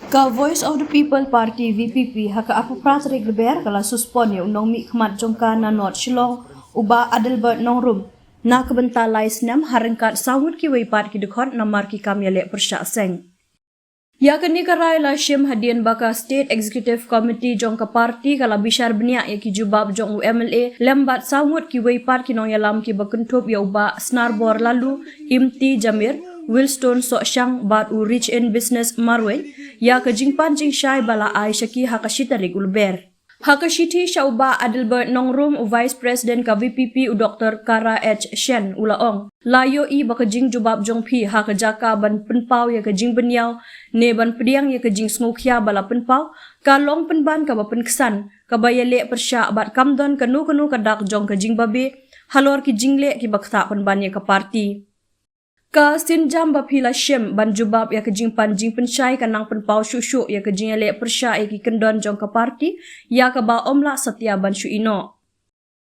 Ka Voice of the People Party VPP haka apaprat regleber kala Sospon ya unong mi khmat jongka na North Shillong uba adelbert nongrum na kebentalai senam harengkat sawut kiwei pat ki dekhot namar ki ialeh pyrshah seng. Ya kini karai la shim hadian baka State Executive Committee jongka parti kala bishar benia ya ki jubab jong MLA lembat sawut kiwei pat ki nong yalam ki bakentup ya uba snarbor lalu imti jamir Wilstone Soshang bat u rich in business marwe ya ke jingpan jing shai bala ai shaki hakashitarik ulber. Hakashiti shauba Adelbert Nongrum u Vice President ka VPP u Dr. Kara H. Shen ulaong. Layo i baka jing jubab jong pi hakajaka ban penpau ya ke jing benyau ne ban pediang ya ke jing sngukya bala penpau ka long penban ka ba penkesan ka ialeh pyrshah bat kamdon kanu kadak jong ke jing babe halor ki jingle ki bakta penban ya ke parti. Ka sinjam bapila shem ban jubab ya ke jingpan jing pensyai kanang penpau syusyu ya ke jing ialeh pyrshah ya ki kendon jong ke parti ya ke ba omla setia ban syu ino.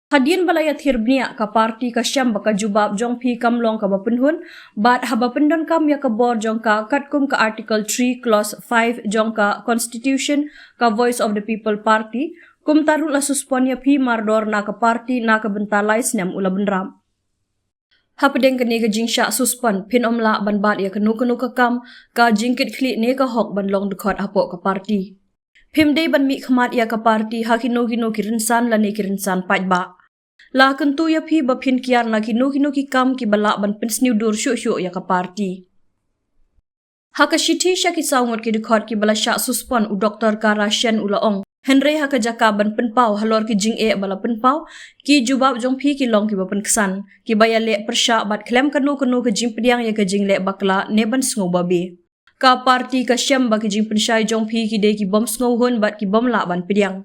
Hadian balaya thirbnia ka parti ka syam baka jubab jong pi kamlong ka ba penhun bat haba pendon kam ya ke bor jong ka katkum ka Article 3 Clause 5 jong ka Constitution ka Voice of the People Party kum tarut la Sospon ya pi mardor na ka parti na ka bentalai senam ula benram. Hapadeng kene ke jing syak Sospon pin omla ban bat ya kenu ka kam ka jingkit klik ne ka hok ban long dekhot apok ka parti. Pimde ban mi khmat ya ka parti hakino ki rinsan la ne ki rinsan pat ba. La kentu ya pi ba pin kiar na kino ki kam ki balak ban pensniu dur syuk ya ka parti. Hakashiti syaki saungot ki dekhot ki bala syak Sospon u Dr. Kara Shen ulaong. Henry haka jaka ban penpau halor ki jing bala penpau ki jubab jong pi ki long ki ba penkesan ki ialeh pyrshah bat klem kanu ke jing pediang ya ke jing lek bakla ne ban sngo babe ka parti ka syam ba ki jing pensyai jong pi ki de ki bom sngo hun bat ki bom la ban pediang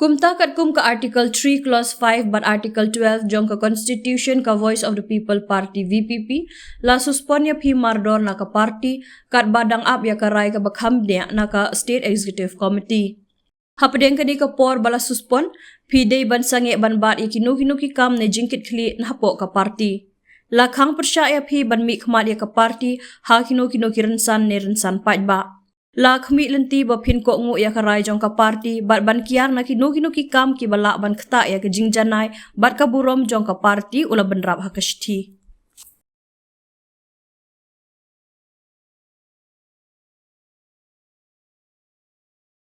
kumta kat kum ka Article 3 Clause 5 bat Article 12 jong ka Constitution ka Voice of the People Party VPP la Sospon ya pi mardor na ka parti kat badang ap ya ka rai ka bakhamdnya na ka State Executive Committee. Hapadeng kini ke por bala Sospon pidei ban sange ban bat ikinu ki kam ne jingkit kli napok ka parti. Lakhang pyrshah ya pi ban mi khmat ya ka parti hakino ki rensan ne rensan pat ba. Lakhmi lenti ba pin ko ngu ya ka rai jong ka parti bat ban kiar na kinu ki kam ki balak ban keta ya ke jing janai bat ka burom jong ka parti ula benrap hakashti.